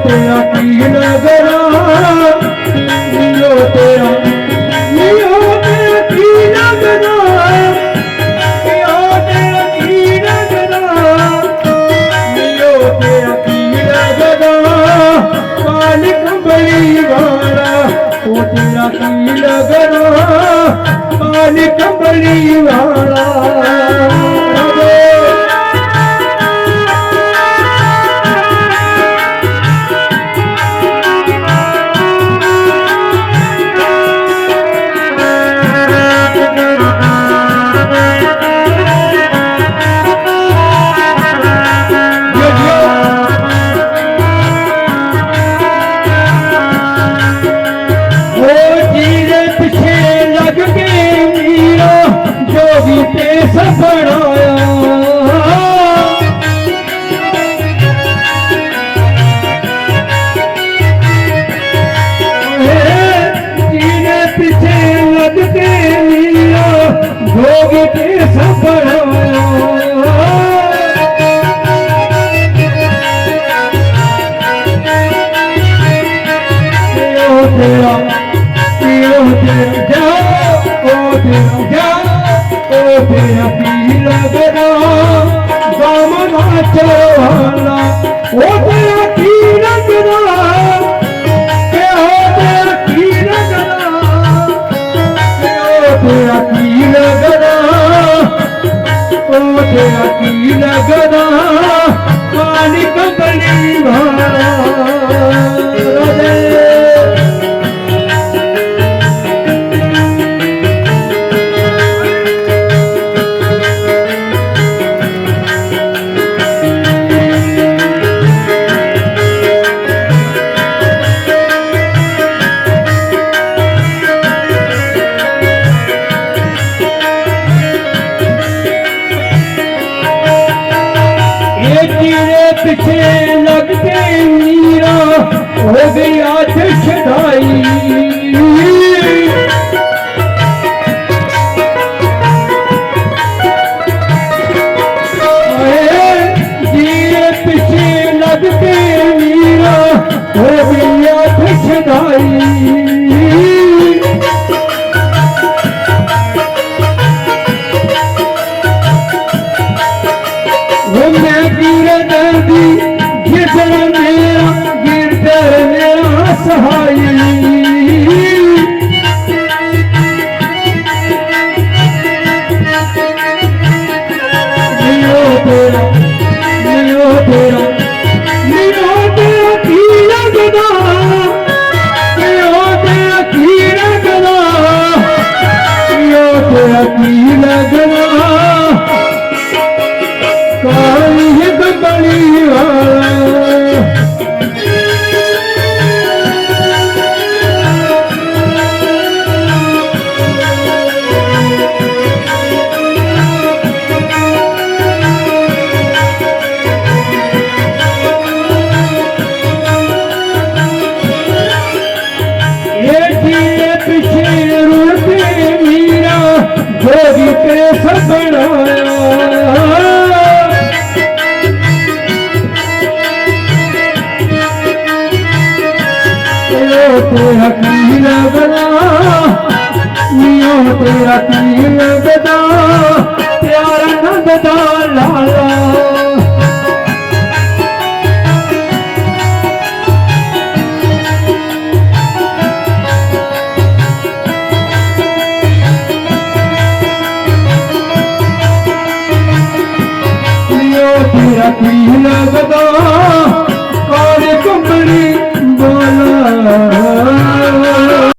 तेरा की लगना लियो तेरा की लगना लियो तेरा की लगना लियो तेरा की लगना कान कंबली वाला ओ तेरा की लगना कान कंबली वाला सफड़ाया जीने पीछे लगते मिला भोग के सफड़ाया तेरा तेरा की लगना दामना चढ़वाना ओ तेरा की लगना तेरा की लगना तेरा की लगना ओ तेरा की लगना काली कंबली वाला पीछे लगते मीरा हो गया छदाई जिए पीछे लगते मीरा हो गया छदाई गिरधर मेरा सहाय लियो तेरा की लगना लियो तेरा की लगना लियो तेरा की लगना काली कंबली वाला पीछे रोते मीरा जोगी पे सपड़ाया तेरा की लगना लियो तेरा की लगना प्यारा नंदा लाला लियो तेरा की लगना